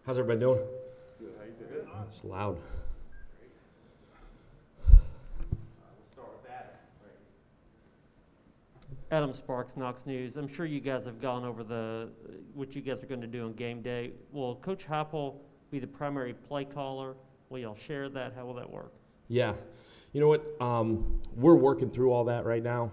How's everybody doing? Good. How you doing? It's loud. We'll start with that. Adam Sparks, Knox News. I'm sure you guys have gone over what you guys are going to do on game day. Will Coach Heupel be the primary play caller? Will y'all share that? How will that work? Yeah. You know what? We're working through all that right now.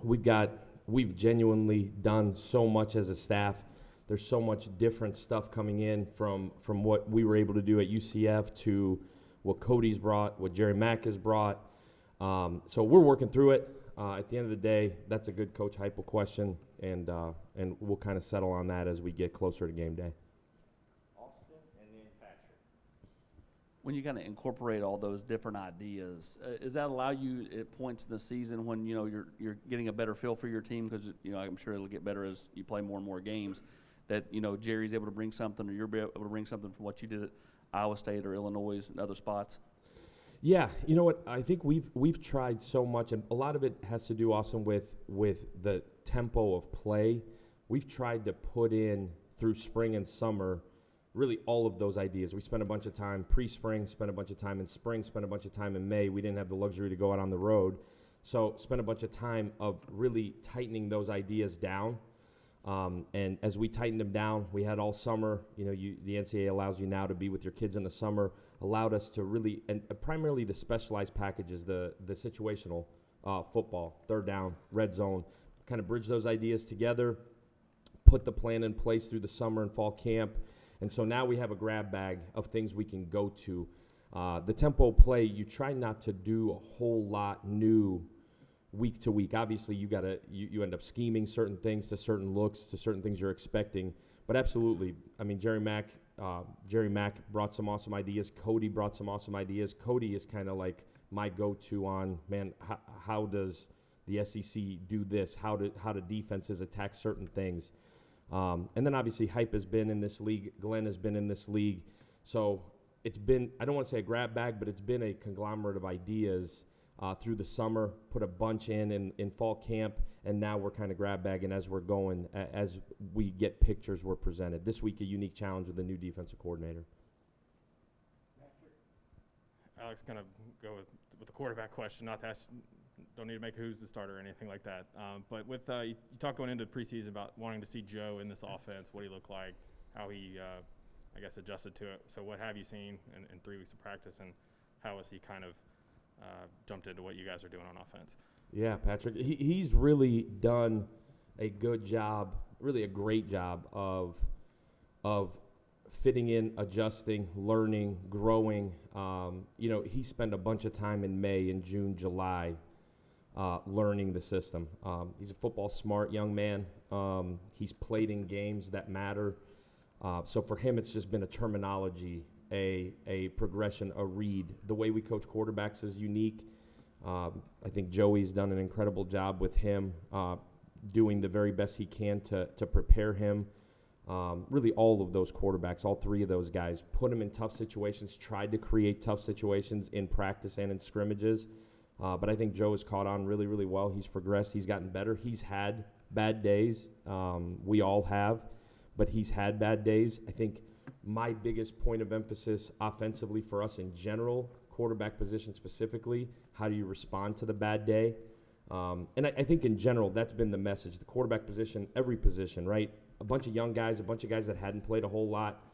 We've genuinely done so much as a staff. There's so much different stuff coming in from what we were able to do at UCF to what Cody's brought, what Jerry Mack has brought. So we're working through it. At the end of the day, that's a good Coach Heupel question, and we'll kind of settle on that as we get closer to game day. Austin and then Patrick. When you kind of incorporate all those different ideas, does that allow you at points in the season when you're getting a better feel for your team? Because I'm sure it'll get better as you play more and more games. That Jerry's able to bring something, or you're able to bring something from what you did at Iowa State or Illinois and other spots. Yeah, you know what? I think we've tried so much, and a lot of it has to do also with the tempo of play. We've tried to put in through spring and summer really all of those ideas. We spent a bunch of time pre-spring, spent a bunch of time in spring, spent a bunch of time in May. We didn't have the luxury to go out on the road, so spent a bunch of time of really tightening those ideas down. And as we tightened them down, we had all summer. The NCAA allows you now to be with your kids in the summer. Allowed us to really, and primarily the specialized packages, the situational football, third down, red zone, kind of bridge those ideas together, put the plan in place through the summer and fall camp. And so now we have a grab bag of things we can go to. The tempo play, you try not to do a whole lot new week to week. Obviously, you end up scheming certain things to certain looks, to certain things you're expecting. But absolutely, I mean, Jerry Mack brought some awesome ideas. Cody brought some awesome ideas. Cody is kind of like my go-to on, man, how does the SEC do this? How do defenses attack certain things? And then obviously Hype has been in this league. Glenn has been in this league. So it's been, I don't want to say a grab bag, but it's been a conglomerate of ideas through the summer, put a bunch in fall camp, and now we're kind of grab bagging as we're going, as we get pictures we're presented. This week, a unique challenge with a new defensive coordinator. Alex, going to go with the quarterback question, not to ask, don't need to make who's the starter or anything like that. But with you talk going into preseason about wanting to see Joe in this offense, what he looked like, how he, adjusted to it. So what have you seen in 3 weeks of practice, and how has he kind of jumped into what you guys are doing on offense? Yeah, Patrick, he's really done a good job, really a great job of fitting in, adjusting, learning, growing. He spent a bunch of time in May and June, July learning the system. He's a football smart young man. He's played in games that matter. So for him, it's just been a terminology, a progression, a read. The way we coach quarterbacks is unique. I think Joey's done an incredible job with him, doing the very best he can to prepare him. Really all of those quarterbacks, all three of those guys, put him in tough situations, tried to create tough situations in practice and in scrimmages. But I think Joe has caught on really, really well. He's progressed. He's gotten better. He's had bad days. We all have. But he's had bad days. I think my biggest point of emphasis offensively for us in general, quarterback position specifically, how do you respond to the bad day? And I think in general that's been the message. The quarterback position, every position, right? A bunch of young guys, a bunch of guys that hadn't played a whole lot,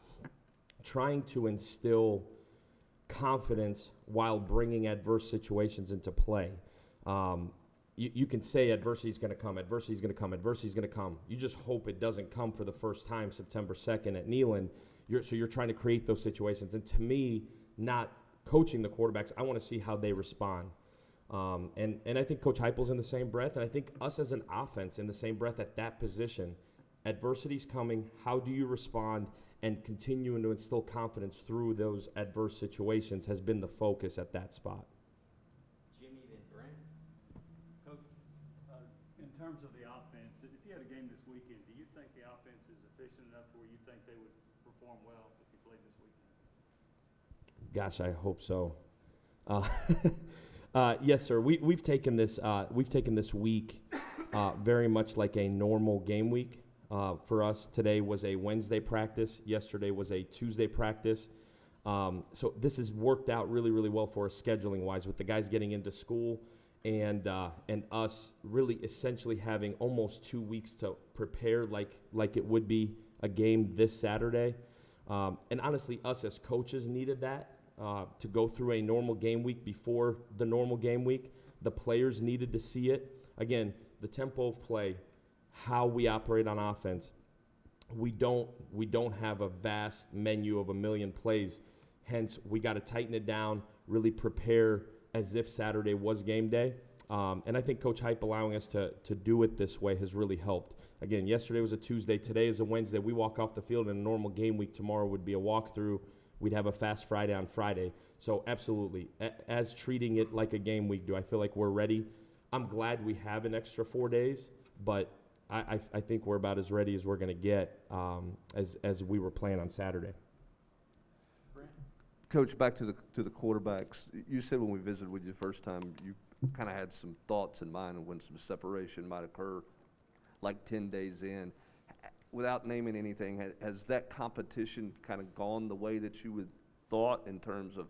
trying to instill confidence while bringing adverse situations into play. You can say adversity is going to come, adversity is going to come, adversity is going to come. You just hope it doesn't come for the first time September 2nd at Neyland. So you're trying to create those situations. And to me, not coaching the quarterbacks, I want to see how they respond. And I think Coach Heupel's in the same breath, and I think us as an offense in the same breath at that position. Adversity's coming. How do you respond? And continuing to instill confidence through those adverse situations has been the focus at that spot. Jimmy, then Brent. Coach, in terms of the offense, if you had a game this weekend, do you think the offense is efficient enough where you think they would perform well if you played this weekend? Gosh, I hope so. Yes, sir. We've taken this week very much like a normal game week. for us. Today was a Wednesday practice. Yesterday was a Tuesday practice. So this has worked out really, really well for us scheduling-wise with the guys getting into school and us really essentially having almost 2 weeks to prepare like it would be a game this Saturday. And honestly, us as coaches needed that to go through a normal game week before the normal game week. The players needed to see it. Again, the tempo of play, how we operate on offense. We don't have a vast menu of a million plays. Hence, we got to tighten it down, really prepare as if Saturday was game day. And I think Coach Hype allowing us to do it this way has really helped. Again, yesterday was a Tuesday. Today is a Wednesday. We walk off the field in a normal game week. Tomorrow would be a walkthrough. We'd have a fast Friday on Friday. So absolutely, as treating it like a game week, do I feel like we're ready? I'm glad we have an extra 4 days, but I think we're about as ready as we're going to get as we were playing on Saturday. Coach, back to the quarterbacks. You said when we visited with you the first time, you kind of had some thoughts in mind of when some separation might occur, like 10 days in. Without naming anything, has that competition kind of gone the way that you would thought in terms of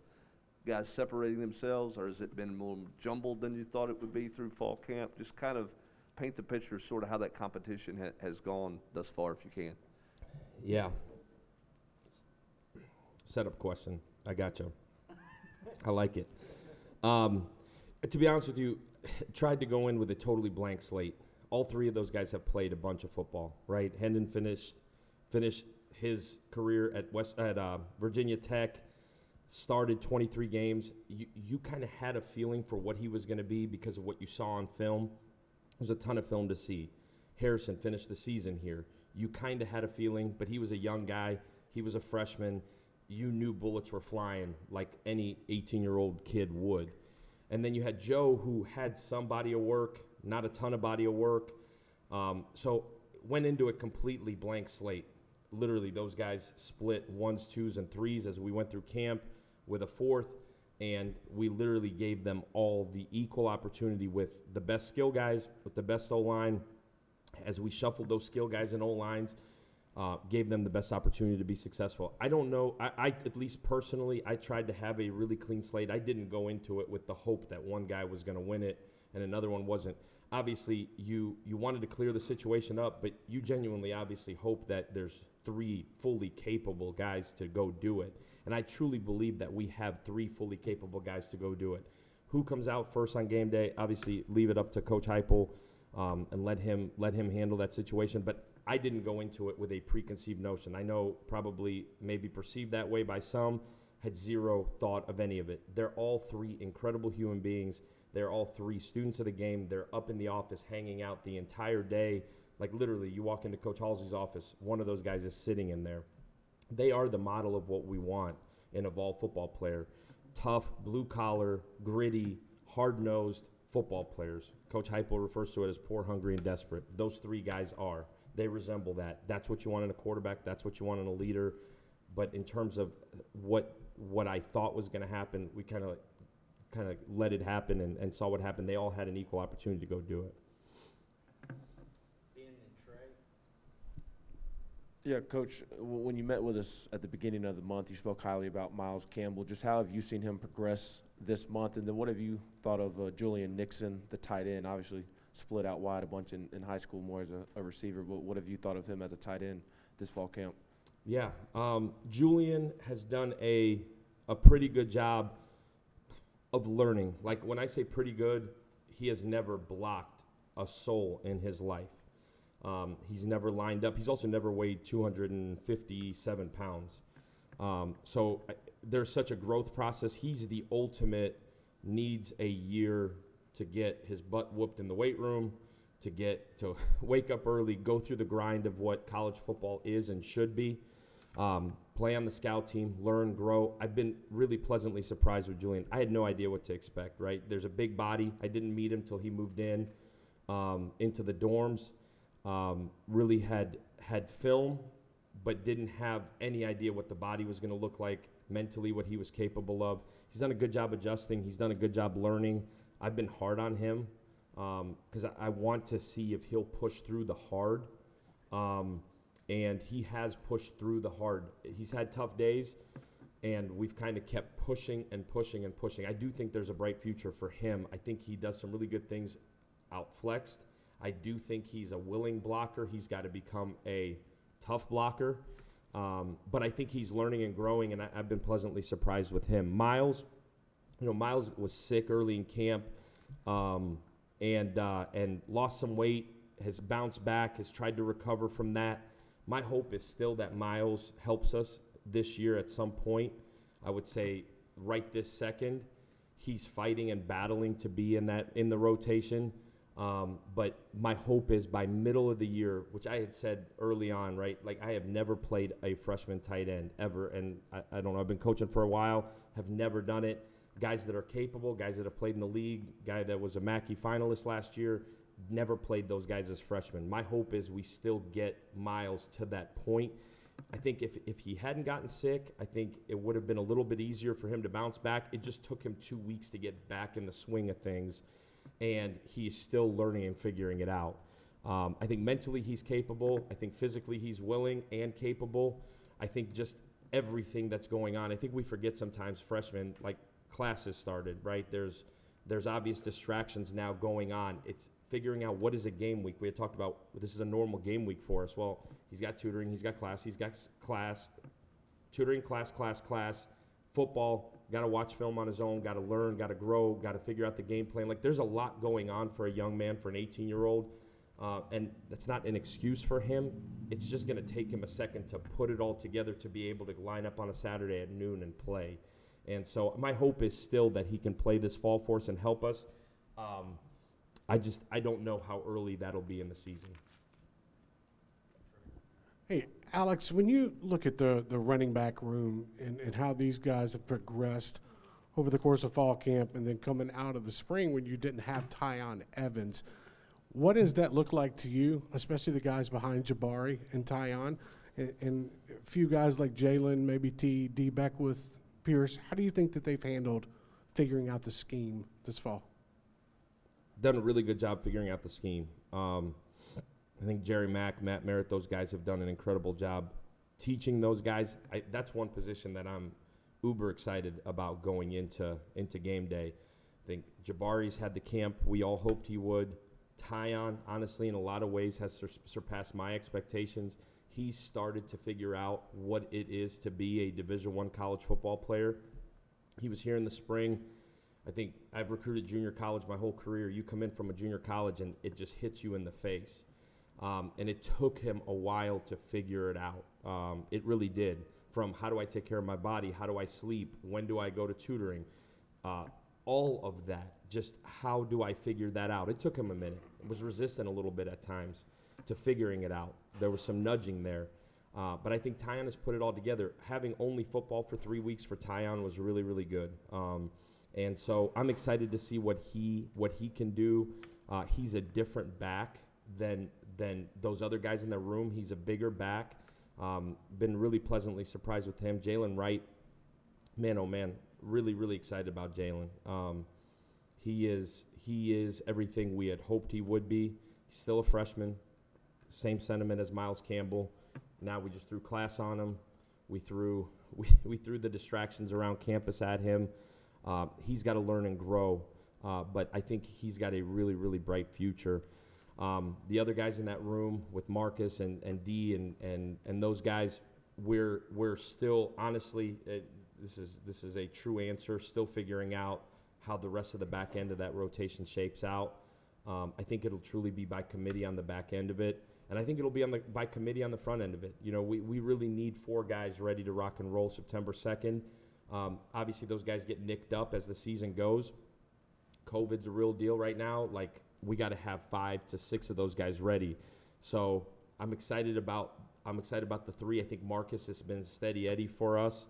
guys separating themselves, or has it been more jumbled than you thought it would be through fall camp? Just kind of paint the picture of sort of how that competition has gone thus far, if you can. Yeah. Setup question. I got you. I like it. To be honest with you, tried to go in with a totally blank slate. All three of those guys have played a bunch of football, right? Hendon finished his career at Virginia Tech, started 23 games. You kind of had a feeling for what he was going to be because of what you saw on film. There's a ton of film to see. Harrison finished the season here. You kind of had a feeling, but he was a young guy. He was a freshman. You knew bullets were flying like any 18-year-old kid would. And then you had Joe, who had some body of work, not a ton of body of work. So went into a completely blank slate. Literally, those guys split 1s, 2s, and 3s as we went through camp with a 4th, and we literally gave them all the equal opportunity with the best skill guys, with the best O-line. As we shuffled those skill guys and O-lines, gave them the best opportunity to be successful. I don't know. I at least personally, I tried to have a really clean slate. I didn't go into it with the hope that one guy was going to win it and another one wasn't. Obviously, you wanted to clear the situation up, but you genuinely obviously hope that there's 3 fully capable guys to go do it. And I truly believe that we have 3 fully capable guys to go do it. Who comes out first on game day? Obviously, leave it up to Coach Heupel and let him handle that situation. But I didn't go into it with a preconceived notion. I know probably maybe perceived that way by some, had zero thought of any of it. They're all 3 incredible human beings. They're all 3 students of the game. They're up in the office hanging out the entire day. Like literally, you walk into Coach Halsey's office, one of those guys is sitting in there. They are the model of what we want in a Vol football player. Tough, blue-collar, gritty, hard-nosed football players. Coach Heupel refers to it as poor, hungry, and desperate. Those 3 guys are. They resemble that. That's what you want in a quarterback. That's what you want in a leader. But in terms of what I thought was going to happen, we kind of let it happen and saw what happened. They all had an equal opportunity to go do it. Ben and Trey. Yeah, Coach, when you met with us at the beginning of the month, you spoke highly about Miles Campbell. Just how have you seen him progress this month? And then what have you thought of Julian Nixon, the tight end? Obviously split out wide a bunch in high school more as a receiver, but what have you thought of him as a tight end this fall camp? Yeah, Julian has done a pretty good job of learning. Like when I say pretty good, he has never blocked a soul in his life. He's never lined up. He's also never weighed 257 pounds. So there's such a growth process. He's the ultimate, needs a year to get his butt whooped in the weight room, to wake up early, go through the grind of what college football is and should be, play on the scout team, learn, grow. I've been really pleasantly surprised with Julian. I had no idea what to expect, right? There's a big body. I didn't meet him till he moved in into the dorms. Really had film, but didn't have any idea what the body was going to look like mentally, what he was capable of. He's done a good job adjusting. He's done a good job learning. I've been hard on him because I want to see if he'll push through the hard And he has pushed through the hard. He's had tough days, and we've kind of kept pushing and pushing and pushing. I do think there's a bright future for him. I think he does some really good things out flexed. I do think he's a willing blocker. He's got to become a tough blocker. But I think he's learning and growing, and I've been pleasantly surprised with him. Miles, Miles was sick early in camp and lost some weight, has bounced back, has tried to recover from that. My hope is still that Miles helps us this year at some point. I would say right this second, he's fighting and battling to be in the rotation. But my hope is by middle of the year, which I had said early on, right? Like I have never played a freshman tight end ever. And I don't know, I've been coaching for a while, have never done it. Guys that are capable, guys that have played in the league, guy that was a Mackey finalist last year, never played those guys as freshmen. My hope is we still get Miles to that point. I think if he hadn't gotten sick, I think it would have been a little bit easier for him to bounce back. It just took him 2 weeks to get back in the swing of things, and he's still learning and figuring it out. I think mentally he's capable. I think physically he's willing and capable. I think just everything that's going on. I think we forget sometimes freshmen, like classes started, right? There's obvious distractions now going on. It's figuring out what is a game week. We had talked about this is a normal game week for us. Well, he's got tutoring, he's got class, tutoring, class, football, got to watch film on his own, got to learn, got to grow, got to figure out the game plan. Like there's a lot going on for a young man, for an 18-year-old, and that's not an excuse for him. It's just going to take him a second to put it all together to be able to line up on a Saturday at noon and play. And so my hope is still that he can play this fall for us and help us. I don't know how early that'll be in the season. Hey, Alex, when you look at the running back room and how these guys have progressed over the course of fall camp and then coming out of the spring when you didn't have Tyon Evans, what does that look like to you, especially the guys behind Jabari and Tyon, and a few guys like Jalen, maybe D. Beckwith, Pierce? How do you think that they've handled figuring out the scheme this fall? Done a really good job figuring out the scheme. I think Jerry Mack, Matt Merritt, those guys have done an incredible job teaching those guys. That's one position that I'm uber excited about going into game day. I think Jabari's had the camp we all hoped he would. Tyon, honestly, in a lot of ways has surpassed my expectations. He's started to figure out what it is to be a Division I college football player. He was here in the spring. I think I've recruited junior college my whole career. You come in from a junior college and it just hits you in the face. And it took him a while to figure it out. It really did. From how do I take care of my body? How do I sleep? When do I go to tutoring? All of that. Just how do I figure that out? It took him a minute. It was resistant a little bit at times to figuring it out. There was some nudging there. But I think Tyon has put it all together. Having only football for 3 weeks for Tyon was really, really good. And so I'm excited to see what he can do. He's a different back than those other guys in the room. He's a bigger back. Been really pleasantly surprised with him. Jalen Wright, man, oh man, really, really excited about Jalen. He is everything we had hoped he would be. He's still a freshman. Same sentiment as Miles Campbell. Now we just threw class on him. We threw the distractions around campus at him. He's got to learn and grow, but I think he's got a really, really bright future. The other guys in that room with Marcus and D and those guys, we're still honestly, this is a true answer, still figuring out how the rest of the back end of that rotation shapes out. I think it'll truly be by committee on the back end of it, and I think it'll be by committee on the front end of it. You know, we really need 4 guys ready to rock and roll September 2nd. Obviously, those guys get nicked up as the season goes. COVID's a real deal right now. Like, we got to have 5 to 6 of those guys ready. So I'm excited about the 3. I think Marcus has been steady Eddie for us,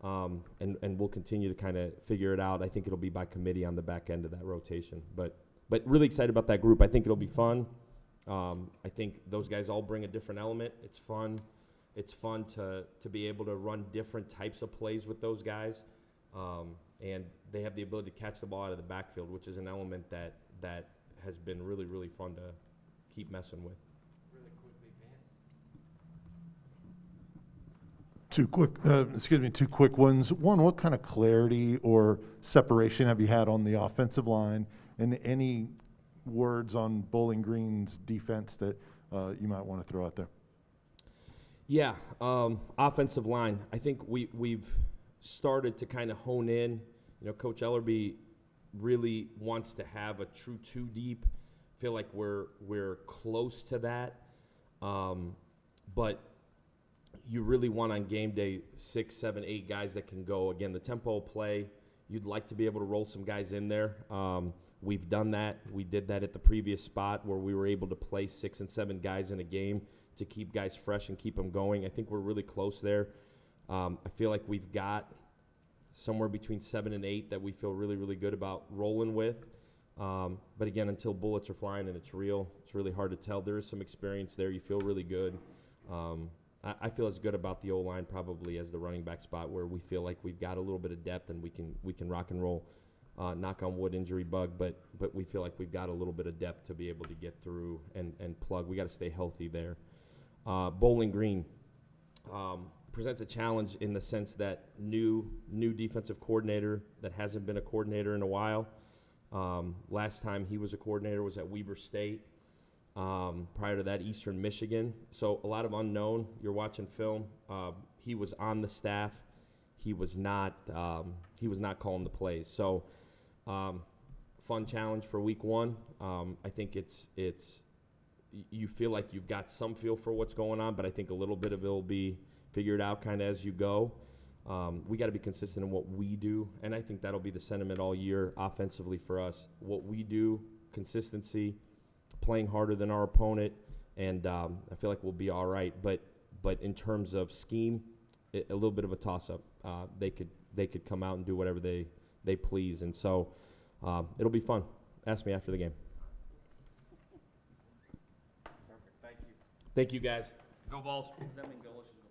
and we'll continue to kind of figure it out. I think it'll be by committee on the back end of that rotation. But really excited about that group. I think it'll be fun. I think those guys all bring a different element. It's fun. It's fun to be able to run different types of plays with those guys. And they have the ability to catch the ball out of the backfield, which is an element that has been really, really fun to keep messing with. Really quickly, Vance, Two quick ones. One, what kind of clarity or separation have you had on the offensive line, and any words on Bowling Green's defense that you might want to throw out there? Yeah, offensive line. I think we've started to kind of hone in. Coach Ellerby really wants to have a true two deep. Feel like we're close to that, but you really want on game day 6, 7, 8 guys that can go. Again, the tempo play, you'd like to be able to roll some guys in there. We've done that. We did that at the previous spot where we were able to play 6 and 7 guys in a game to keep guys fresh and keep them going. I think we're really close there. I feel like we've got somewhere between 7 and 8 that we feel really, really good about rolling with. But again, until bullets are flying and it's real, it's really hard to tell. There is some experience there. You feel really good. I feel as good about the O-line probably as the running back spot, where we feel like we've got a little bit of depth and we can rock and roll. Knock on wood, injury bug, but we feel like we've got a little bit of depth to be able to get through and plug. We got to stay healthy there. Bowling Green presents a challenge in the sense that new defensive coordinator that hasn't been a coordinator in a while. Last time he was a coordinator was at Weber State. Prior to that, Eastern Michigan. So a lot of unknown. You're watching film. He was on the staff. He was not calling the plays. So fun challenge for week 1. I think it's you feel like you've got some feel for what's going on, but I think a little bit of it will be figured out kind of as you go. We got to be consistent in what we do, and I think that'll be the sentiment all year offensively for us. What we do, consistency, playing harder than our opponent, and I feel like we'll be all right. But in terms of scheme, a little bit of a toss-up. They could come out and do whatever they please, and so it'll be fun. Ask me after the game. Perfect. Thank you. Thank you, guys. Go Vols. Does that mean Golesh is